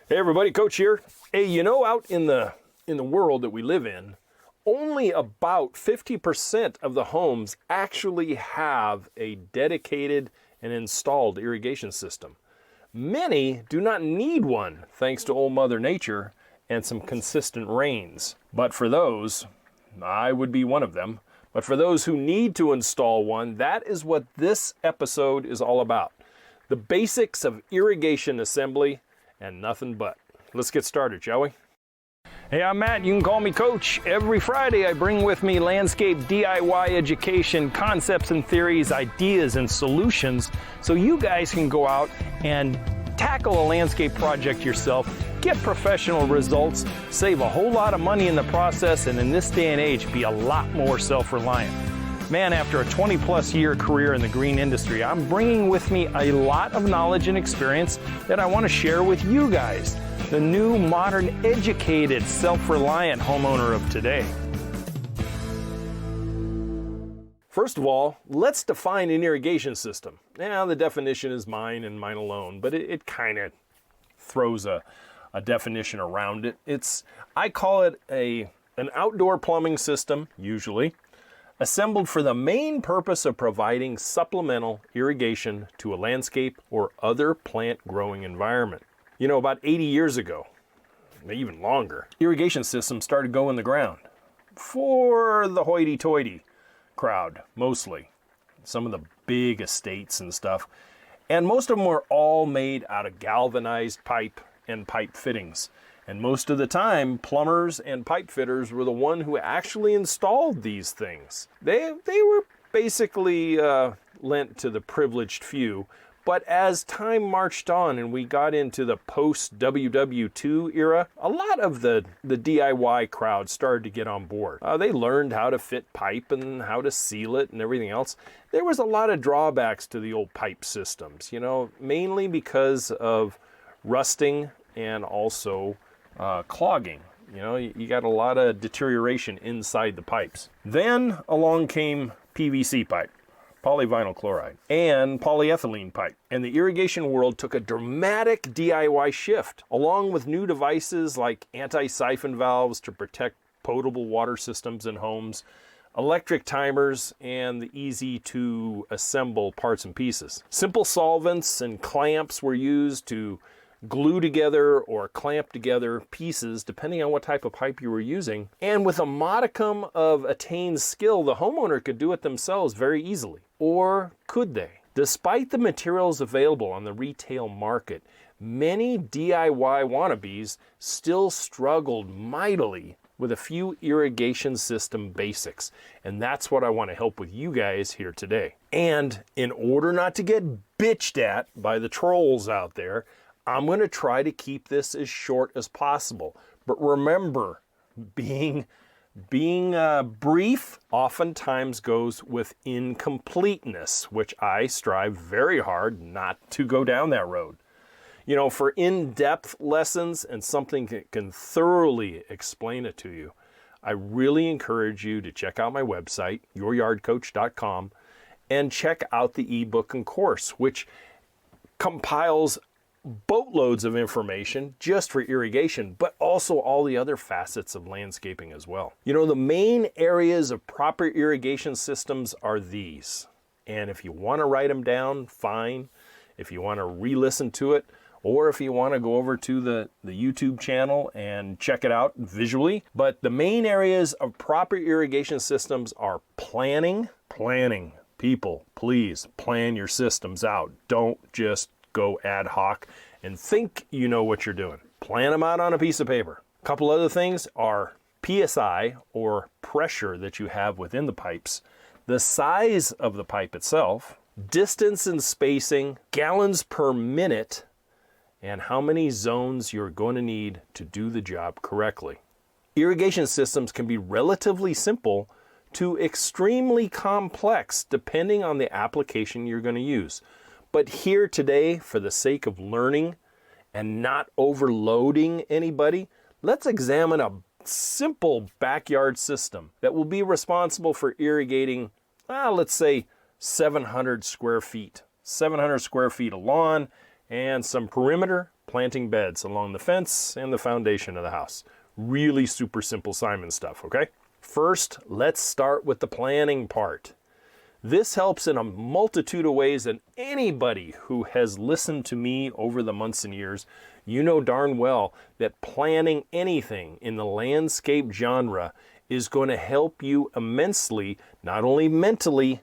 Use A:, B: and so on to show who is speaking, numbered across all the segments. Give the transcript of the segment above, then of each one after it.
A: Hey everybody, Coach here. Hey, you know, out in the world that we live in, only about 50% of the homes actually have a dedicated and installed irrigation system. Many do not need one thanks to old Mother Nature and some consistent rains. But for those, I would be one of them, but for those who need to install one, that is what this episode is all about. The basics of irrigation assembly and nothing but. Let's get started, shall we? Hey, I'm Matt. You can call me Coach. Every Friday I bring with me landscape DIY education, concepts and theories, ideas and solutions so you guys can go out and tackle a landscape project yourself, get professional results, save a whole lot of money in the process, and in this day and age be a lot more self-reliant. Man, after a 20-plus year career in the green industry, I'm bringing with me a lot of knowledge and experience that I want to share with you guys, the new, modern, educated, self-reliant homeowner of today. First of all, let's define an irrigation system. Now, the definition is mine and mine alone, but it kind of throws a definition around it. I call it an outdoor plumbing system, usually, assembled for the main purpose of providing supplemental irrigation to a landscape or other plant growing environment. You know, about 80 years ago, even longer, irrigation systems started going in the ground for the hoity-toity crowd, mostly. Some of the big estates and stuff. And most of them were all made out of galvanized pipe and pipe fittings. And most of the time, plumbers and pipe fitters were the one who actually installed these things. They were basically lent to the privileged few. But as time marched on and we got into the post-WW2 era, a lot of the DIY crowd started to get on board. They learned how to fit pipe and how to seal it and everything else. There was a lot of drawbacks to the old pipe systems, you know, mainly because of rusting and also clogging. You know, you got a lot of deterioration inside the pipes. Then along came PVC pipe, polyvinyl chloride, and polyethylene pipe. And the irrigation world took a dramatic DIY shift, along with new devices like anti-siphon valves to protect potable water systems in homes, electric timers, and the easy to assemble parts and pieces. Simple solvents and clamps were used to glue together or clamp together pieces depending on what type of pipe you were using. And with a modicum of attained skill, the homeowner could do it themselves very easily. Or could they? Despite the materials available on the retail market, many DIY wannabes still struggled mightily with a few irrigation system basics. And that's what I want to help with you guys here today. And in order not to get bitched at by the trolls out there, I'm going to try to keep this as short as possible. But remember, being brief oftentimes goes with incompleteness, which I strive very hard not to go down that road. You know, for in-depth lessons and something that can thoroughly explain it to you, I really encourage you to check out my website, youryardcoach.com, and check out the ebook and course, which compiles boatloads of information just for irrigation, but also all the other facets of landscaping as well. You know, the main areas of proper irrigation systems are these. And if you want to write them down, fine. If you want to re-listen to it, or if you want to go over to the YouTube channel and check it out visually. But the main areas of proper irrigation systems are planning. People, please plan your systems out. Don't just go ad hoc and think you know what you're doing. Plan them out on a piece of paper. A couple other things are PSI, or pressure that you have within the pipes, the size of the pipe itself, distance and spacing, gallons per minute, and how many zones you're going to need to do the job correctly. Irrigation systems can be relatively simple to extremely complex depending on the application you're going to use. But here today, for the sake of learning and not overloading anybody, let's examine a simple backyard system that will be responsible for irrigating, let's say 700 square feet. 700 square feet of lawn and some perimeter planting beds along the fence and the foundation of the house. Really super simple Simon stuff, okay? First, let's start with the planning part. This helps in a multitude of ways, and anybody who has listened to me over the months and years, you know darn well that planning anything in the landscape genre is going to help you immensely, not only mentally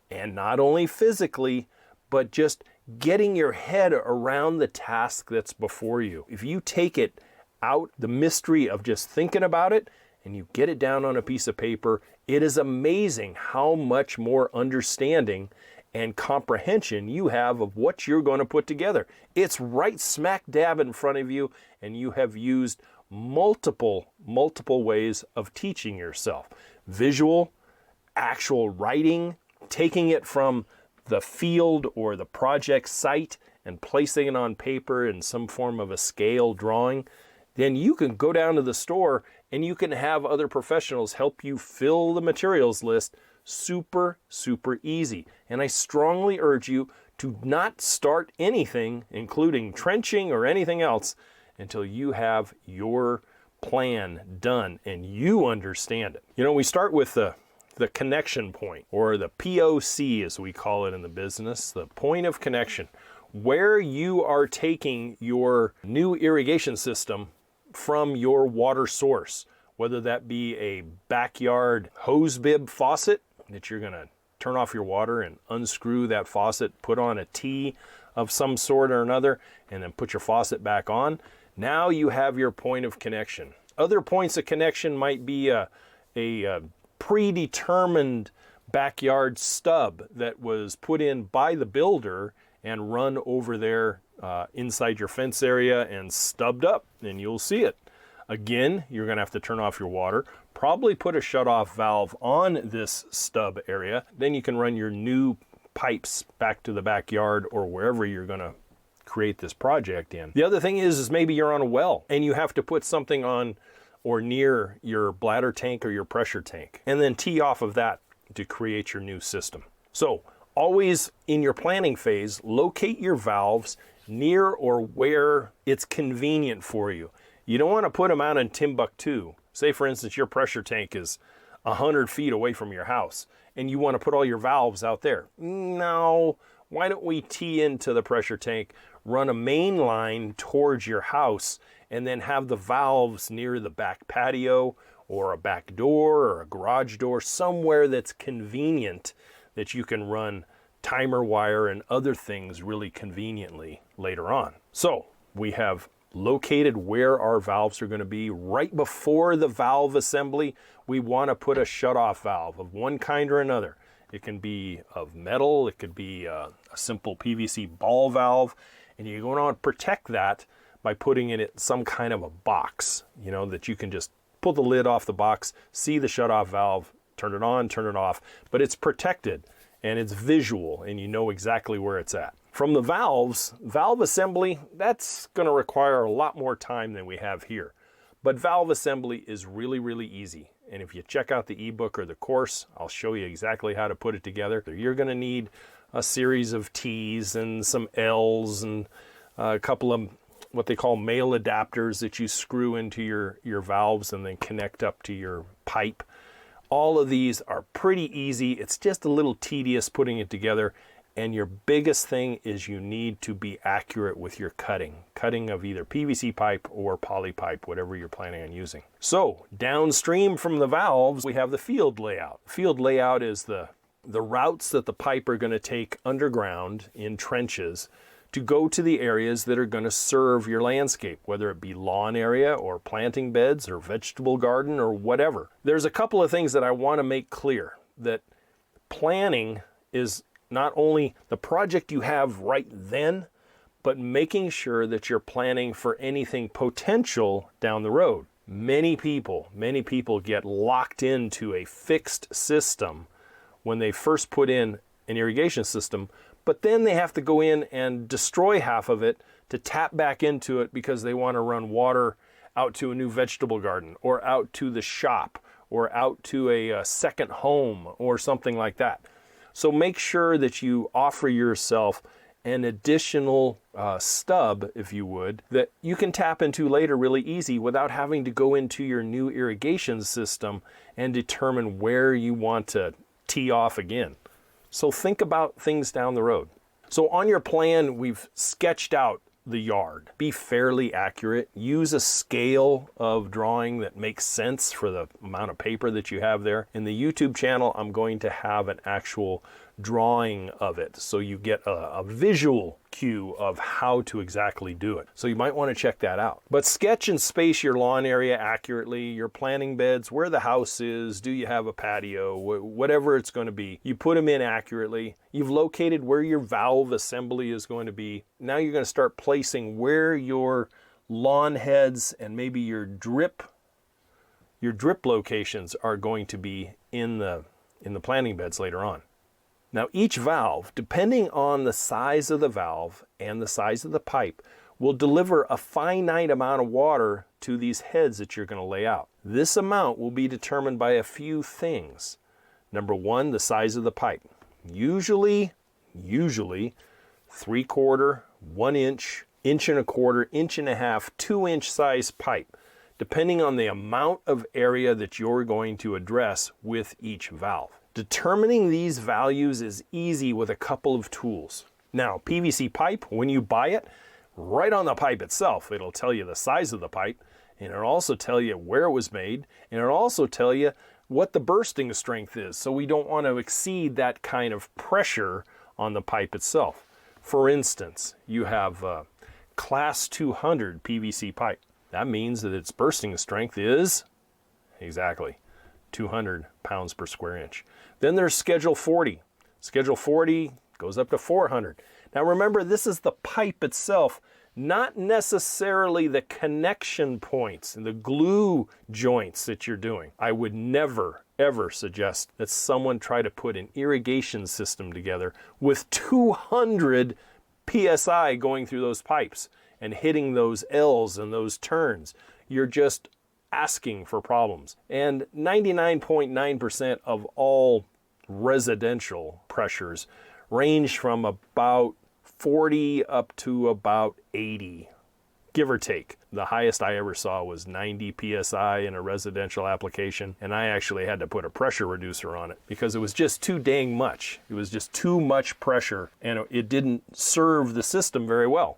A: and not only physically, but just getting your head around the task that's before you. If you take it out, the mystery of just thinking about it, and you get it down on a piece of paper, it is amazing how much more understanding and comprehension you have of what you're going to put together. It's right smack dab in front of you, and you have used multiple ways of teaching yourself. Visual, actual writing, taking it from the field or the project site and placing it on paper in some form of a scale drawing. Then you can go down to the store and you can have other professionals help you fill the materials list. Super easy. And I strongly urge you to not start anything, including trenching or anything else, until you have your plan done and you understand it. You know, we start with the connection point, or the POC as we call it in the business, the point of connection, where you are taking your new irrigation system from your water source, whether that be a backyard hose bib faucet that you're going to turn off your water and unscrew that faucet, put on a T of some sort or another, and then put your faucet back on. Now you have your point of connection. Other points of connection might be a predetermined backyard stub that was put in by the builder and run over there inside your fence area and stubbed up, and you'll see it. Again, you're going to have to turn off your water, probably put a shutoff valve on this stub area. Then you can run your new pipes back to the backyard or wherever you're going to create this project in. The other thing is maybe you're on a well and you have to put something on or near your bladder tank or your pressure tank, and then tee off of that to create your new system. So always in your planning phase, locate your valves near or where it's convenient for you. You don't want to put them out in Timbuktu. Say, for instance, your pressure tank is 100 feet away from your house and you want to put all your valves out there. No, why don't we tee into the pressure tank, run a main line towards your house, and then have the valves near the back patio or a back door or a garage door, somewhere that's convenient that you can run timer wire and other things really conveniently later on. So we have located where our valves are going to be. Right before the valve assembly, we want to put a shutoff valve of one kind or another. It can be of metal, it could be a simple PVC ball valve, and you're going to want to protect that by putting it in some kind of a box, you know, that you can just pull the lid off the box, see the shutoff valve, turn it on, turn it off, but it's protected and it's visual and you know exactly where it's at. From the valves, valve assembly, that's going to require a lot more time than we have here. But valve assembly is really easy. And if you check out the ebook or the course, I'll show you exactly how to put it together. You're going to need a series of T's and some L's and a couple of what they call male adapters that you screw into your valves and then connect up to your pipe. All of these are pretty easy. It's just a little tedious putting it together. And your biggest thing is you need to be accurate with your cutting of either PVC pipe or poly pipe, whatever you're planning on using. So downstream from the valves, we have the field layout. Field layout is the routes that the pipe are going to take underground in trenches to go to the areas that are going to serve your landscape, whether it be lawn area or planting beds or vegetable garden or whatever. There's a couple of things that I want to make clear, that planning is not only the project you have right then, but making sure that you're planning for anything potential down the road. Many people get locked into a fixed system when they first put in an irrigation system, but then they have to go in and destroy half of it to tap back into it because they want to run water out to a new vegetable garden or out to the shop or out to a second home or something like that. So make sure that you offer yourself an additional stub, if you would, that you can tap into later really easy without having to go into your new irrigation system and determine where you want to tee off again. So think about things down the road. So on your plan, we've sketched out the yard. Be fairly accurate. Use a scale of drawing that makes sense for the amount of paper that you have there. In the YouTube channel, I'm going to have an actual drawing of it, so you get a visual cue of how to exactly do it. So you might want to check that out. But sketch and space your lawn area accurately, your planting beds, where the house is, do you have a patio, whatever it's going to be. You put them in accurately. You've located where your valve assembly is going to be. Now you're going to start placing where your lawn heads and maybe your drip locations are going to be in the planting beds later on. Now each valve, depending on the size of the valve and the size of the pipe, will deliver a finite amount of water to these heads that you're going to lay out. This amount will be determined by a few things. Number one, the size of the pipe. Usually 3/4, 1 inch, 1.25 inch, 1.5 inch, 2 inch size pipe, depending on the amount of area that you're going to address with each valve. Determining these values is easy with a couple of tools. Now, PVC pipe, when you buy it, right on the pipe itself, it'll tell you the size of the pipe, and it'll also tell you where it was made, and it'll also tell you what the bursting strength is, so we don't want to exceed that kind of pressure on the pipe itself. For instance, you have class 200 PVC pipe. That means that its bursting strength is exactly 200 pounds per square inch. Then there's Schedule 40. Schedule 40 goes up to 400. Now remember, this is the pipe itself, not necessarily the connection points and the glue joints that you're doing. I would never, ever suggest that someone try to put an irrigation system together with 200 PSI going through those pipes and hitting those L's and those turns. You're just asking for problems. And 99.9% of all residential pressures range from about 40 up to about 80, give or take. The highest I ever saw was 90 PSI in a residential application, and I actually had to put a pressure reducer on it because it was just too dang much. It was just too much pressure, and it didn't serve the system very well.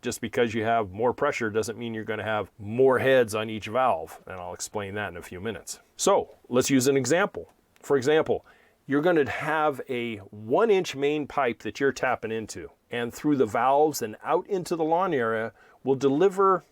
A: Just because you have more pressure doesn't mean you're going to have more heads on each valve, and I'll explain that in a few minutes. So let's use an example. For example, you're going to have a 1 inch main pipe that you're tapping into, and through the valves and out into the lawn area will deliver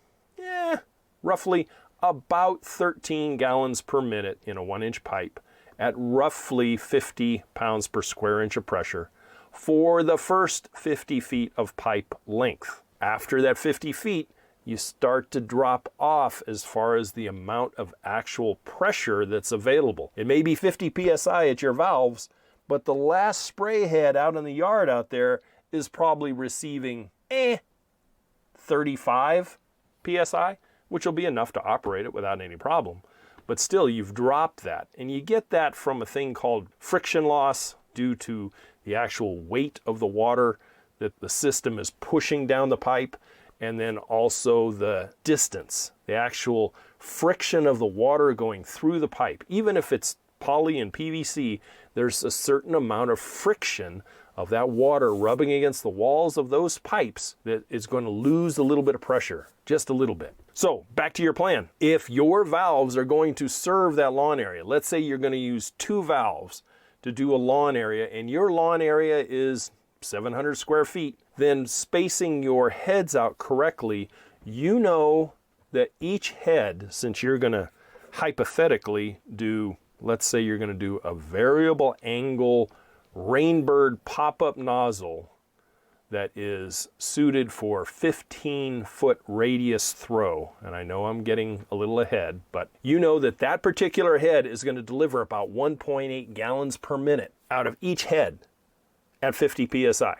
A: roughly about 13 gallons per minute in a 1 inch pipe at roughly 50 pounds per square inch of pressure for the first 50 feet of pipe length. After that 50 feet, you start to drop off as far as the amount of actual pressure that's available. It may be 50 PSI at your valves, but the last spray head out in the yard out there is probably receiving 35 PSI, which will be enough to operate it without any problem. But still, you've dropped that. And you get that from a thing called friction loss due to the actual weight of the water that the system is pushing down the pipe, and then also the distance, the actual friction of the water going through the pipe. Even if it's poly and PVC, there's a certain amount of friction of that water rubbing against the walls of those pipes that is going to lose a little bit of pressure, just a little bit. So back to your plan. If your valves are going to serve that lawn area, let's say you're going to use 2 valves to do a lawn area, and your lawn area is 700 square feet, then spacing your heads out correctly, you know that each head, since you're going to hypothetically do, let's say you're going to do a variable angle Rainbird pop-up nozzle that is suited for 15-foot radius throw, and I know I'm getting a little ahead, but you know that that particular head is going to deliver about 1.8 gallons per minute out of each head at 50 PSI. Are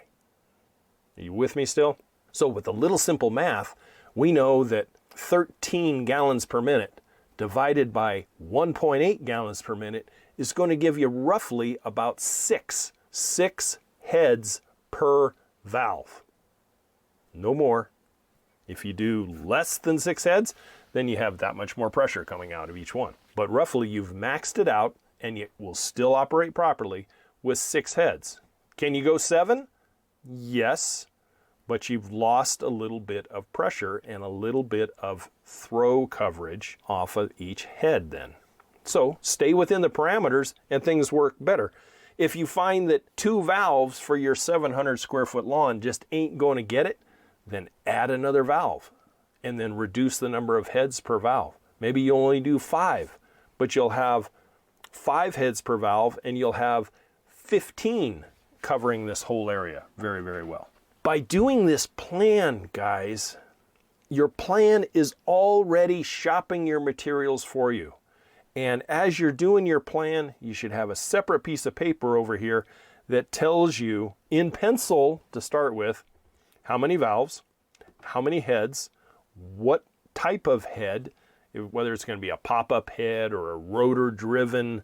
A: you with me still? So with a little simple math, we know that 13 gallons per minute divided by 1.8 gallons per minute is going to give you roughly about six heads per valve. No more. If you do less than 6 heads, then you have that much more pressure coming out of each one. But roughly you've maxed it out and it will still operate properly with 6 heads. Can you go 7? Yes, but you've lost a little bit of pressure and a little bit of throw coverage off of each head then. So stay within the parameters and things work better. If you find that 2 valves for your 700 square foot lawn just ain't going to get it, then add another valve and then reduce the number of heads per valve. Maybe you only do 5, but you'll have 5 heads per valve and you'll have 15 covering this whole area very, very well. By doing this plan, guys, your plan is already shopping your materials for you. And as you're doing your plan, you should have a separate piece of paper over here that tells you in pencil to start with how many valves, how many heads, what type of head, whether it's going to be a pop-up head or a rotor-driven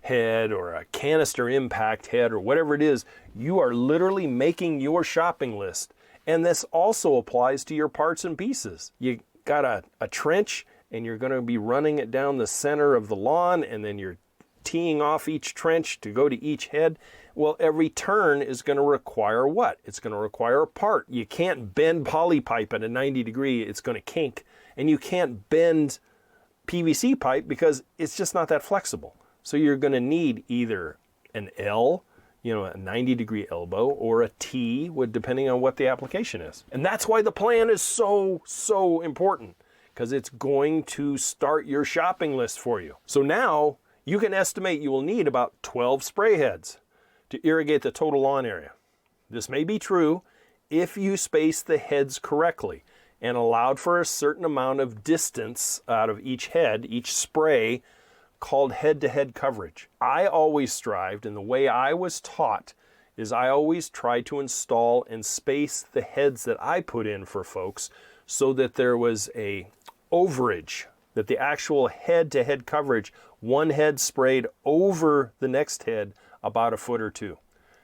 A: head or a canister impact head or whatever it is. You are literally making your shopping list. And this also applies to your parts and pieces. You got a trench and you're going to be running it down the center of the lawn, and then you're teeing off each trench to go to each head. Well, every turn is going to require what? It's going to require a part. You can't bend poly pipe at a 90 degree, it's going to kink. And you can't bend PVC pipe because it's just not that flexible. So you're going to need either an L, a 90 degree elbow, or a T, depending on what the application is. And that's why the plan is so important, because it's going to start your shopping list for you. So now you can estimate you will need about 12 spray heads to irrigate the total lawn area. This may be true if you space the heads correctly and allowed for a certain amount of distance out of each head, each spray, called head-to-head coverage. I always strived, and the way I was taught is I always tried to install and space the heads that I put in for folks so that there was a overage, that the actual head-to-head coverage, one head sprayed over the next head about a foot or 2,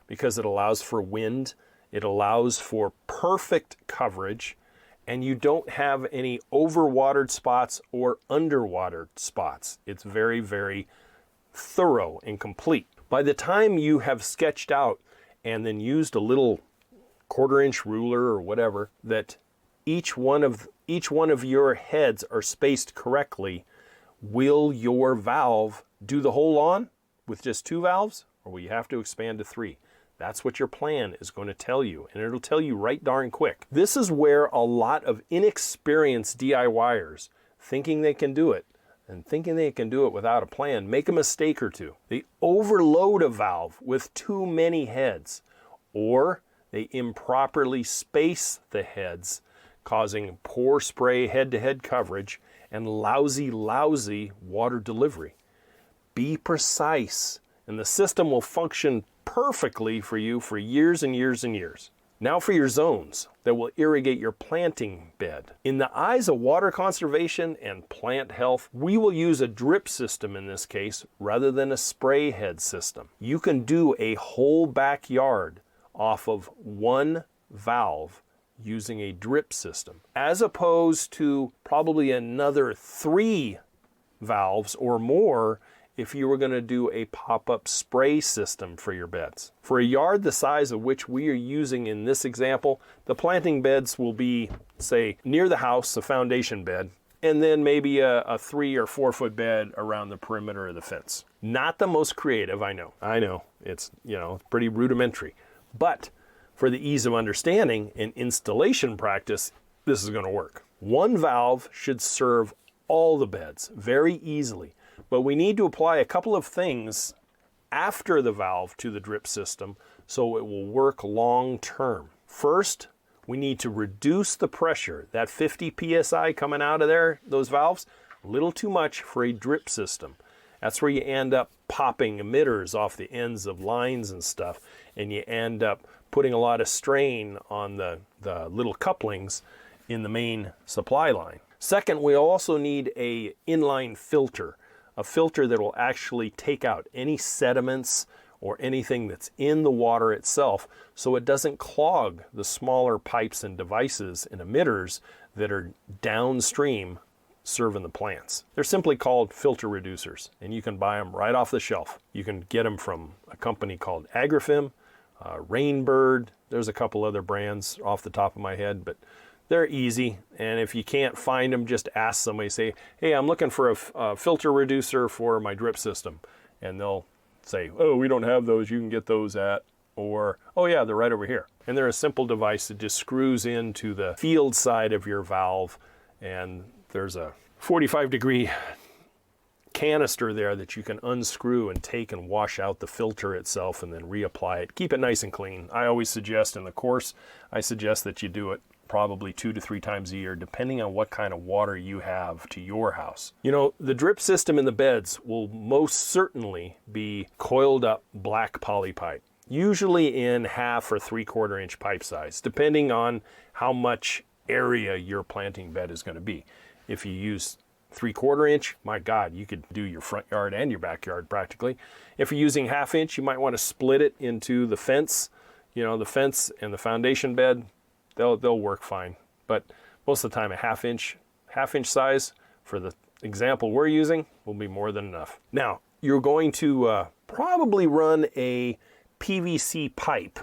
A: because it allows for wind, it allows for perfect coverage, and you don't have any overwatered spots or underwatered spots. It's very, very thorough and complete. By the time you have sketched out and then used a little 1/4-inch ruler or whatever, that each one of your heads are spaced correctly, will your valve do the whole lawn with just 2 valves, or will you have to expand to 3? That's what your plan is going to tell you, and it'll tell you right darn quick. This is where a lot of inexperienced DIYers, thinking they can do it, and thinking they can do it without a plan, make a mistake or two. They overload a valve with too many heads, or they improperly space the heads, causing poor spray head-to-head coverage and lousy water delivery. Be precise, and the system will function perfectly for you for years and years and years. Now for your zones that will irrigate your planting bed. In the eyes of water conservation and plant health, we will use a drip system in this case rather than a spray head system. You can do a whole backyard off of 1 valve using a drip system, as opposed to probably another 3 valves or more if you were going to do a pop-up spray system for your beds. For a yard the size of which we are using in this example, the planting beds will be, say, near the house, a foundation bed, and then maybe a 3 or 4 foot bed around the perimeter of the fence. Not the most creative, I know. It's, pretty rudimentary. But for the ease of understanding and installation practice, this is going to work. 1 valve should serve all the beds very easily. But we need to apply a couple of things after the valve to the drip system so it will work long term. First, we need to reduce the pressure. That 50 psi coming out of there, those valves, a little too much for a drip system. That's where you end up popping emitters off the ends of lines and stuff, and you end up putting a lot of strain on the little couplings in the main supply line. Second, we also need an inline filter. A filter that will actually take out any sediments or anything that's in the water itself, so it doesn't clog the smaller pipes and devices and emitters that are downstream serving the plants. They're simply called filter reducers, and you can buy them right off the shelf. You can get them from a company called Agrifim, Rainbird. There's a couple other brands off the top of my head, but they're easy. And if you can't find them, just ask somebody, say, hey, I'm looking for a filter reducer for my drip system. And they'll say, oh, we don't have those. You can get those at, or, oh yeah, they're right over here. And they're a simple device that just screws into the field side of your valve, and there's a 45-degree canister there that you can unscrew and take and wash out the filter itself and then reapply it. Keep it nice and clean. I always suggest in the course, I suggest that you do it probably 2 to 3 times a year, depending on what kind of water you have to your house. You know, the drip system in the beds will most certainly be coiled up black poly pipe, usually in 1/2 or 3/4 inch pipe size, depending on how much area your planting bed is going to be. If you use 3/4 inch, my God, you could do your front yard and your backyard practically. If you're using 1/2 inch, you might want to split it into the fence. You know, the fence and the foundation bed, they'll work fine. But most of the time, a 1/2 inch size for the example we're using will be more than enough. Now, you're going to probably run a PVC pipe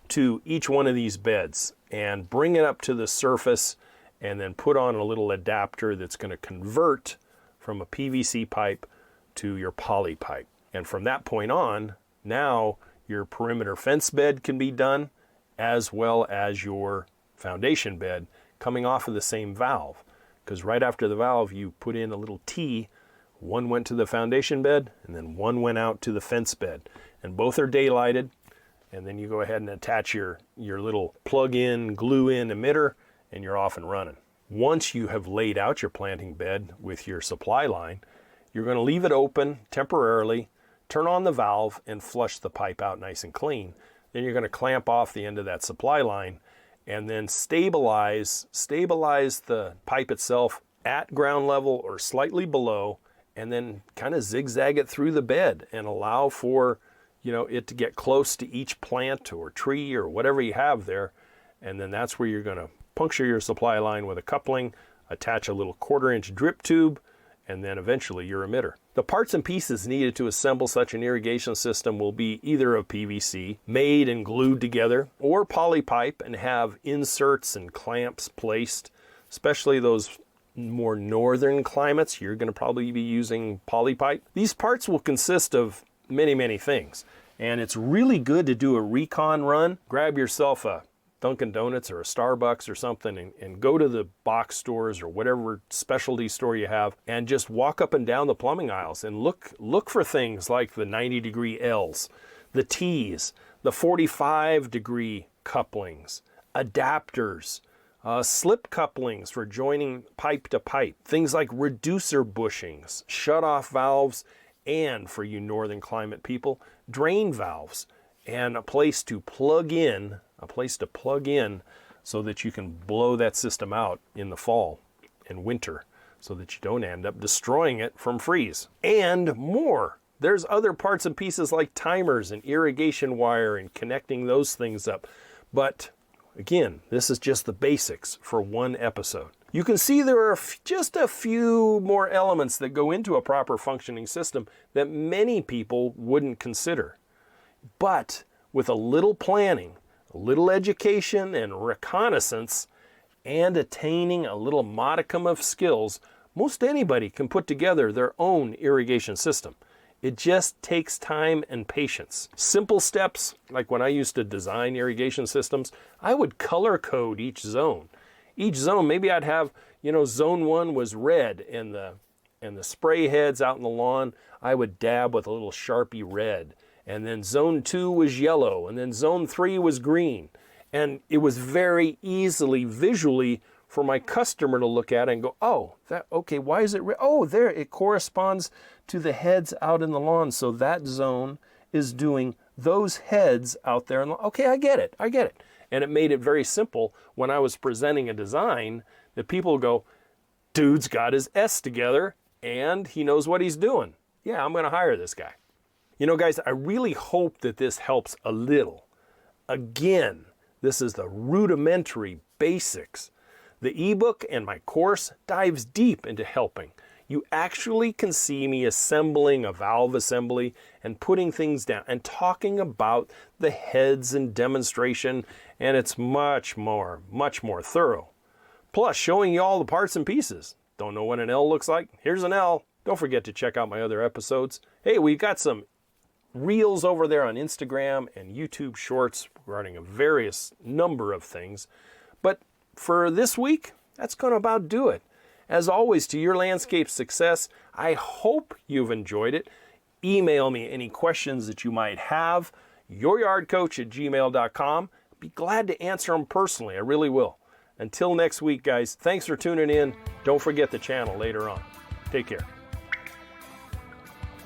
A: to each one of these beds and bring it up to the surface, and then put on a little adapter that's going to convert from a PVC pipe to your poly pipe. And from that point on, now your perimeter fence bed can be done, as well as your foundation bed coming off of the same valve. Because right after the valve, you put in a little T. One went to the foundation bed, and then one went out to the fence bed. And both are daylighted. And then you go ahead and attach your little plug-in, glue-in emitter, and you're off and running. Once you have laid out your planting bed with your supply line, you're going to leave it open temporarily, turn on the valve, and flush the pipe out nice and clean. Then you're going to clamp off the end of that supply line and then stabilize the pipe itself at ground level or slightly below, and then kind of zigzag it through the bed and allow for, you know, it to get close to each plant or tree or whatever you have there. And then that's where you're going to puncture your supply line with a coupling, attach a little 1/4 inch drip tube, and then eventually your emitter. The parts and pieces needed to assemble such an irrigation system will be either of PVC, made and glued together, or poly pipe and have inserts and clamps placed, especially those more northern climates. You're going to probably be using poly pipe. These parts will consist of many things, and it's really good to do a recon run. Grab yourself a Dunkin' Donuts or a Starbucks or something, and go to the box stores or whatever specialty store you have, and just walk up and down the plumbing aisles and look for things like the 90-degree L's, the T's, the 45-degree couplings, adapters, slip couplings for joining pipe to pipe, things like reducer bushings, shut-off valves, and for you northern climate people, drain valves, and a place to plug in so that you can blow that system out in the fall and winter so that you don't end up destroying it from freeze. And more. There's other parts and pieces like timers and irrigation wire and connecting those things up. But again, this is just the basics for one episode. You can see there are just a few more elements that go into a proper functioning system that many people wouldn't consider. But with a little planning, a little education and reconnaissance, and attaining a little modicum of skills, most anybody can put together their own irrigation system. It just takes time and patience. Simple steps, like when I used to design irrigation systems, I would color code each zone. Each zone, maybe I'd have, zone 1 was red, and the spray heads out in the lawn, I would dab with a little Sharpie red. And then zone 2 was yellow, and then zone 3 was green. And it was very easily visually for my customer to look at it and go, oh, okay, why is it red? Oh, there, it corresponds to the heads out in the lawn. So that zone is doing those heads out there. Okay, I get it. And it made it very simple when I was presenting a design that people go, dude's got his S together and he knows what he's doing. Yeah, I'm going to hire this guy. You know, guys, I really hope that this helps a little. Again, this is the rudimentary basics. The ebook and my course dives deep into helping. You actually can see me assembling a valve assembly and putting things down and talking about the heads and demonstration, and it's much more thorough. Plus, showing you all the parts and pieces. Don't know what an L looks like? Here's an L. Don't forget to check out my other episodes. Hey, we've got some reels over there on Instagram and YouTube Shorts regarding a various number of things. But for this week, that's going to about do it. As always, to your landscape success, I hope you've enjoyed it. Email me any questions that you might have, youryardcoach@gmail.com. Be glad to answer them personally. I really will. Until next week, guys, thanks for tuning in. Don't forget the channel later on. Take care.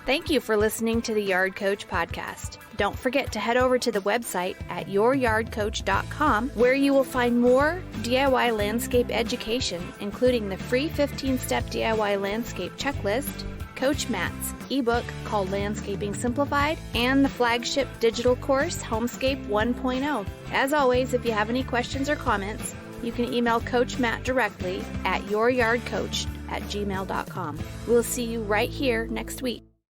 B: Thank you for listening to the Yard Coach podcast. Don't forget to head over to the website at youryardcoach.com, where you will find more DIY landscape education, including the free 15-step DIY landscape checklist, Coach Matt's ebook called Landscaping Simplified, and the flagship digital course, Homescape 1.0. As always, if you have any questions or comments, you can email Coach Matt directly at youryardcoach@gmail.com. We'll see you right here next week.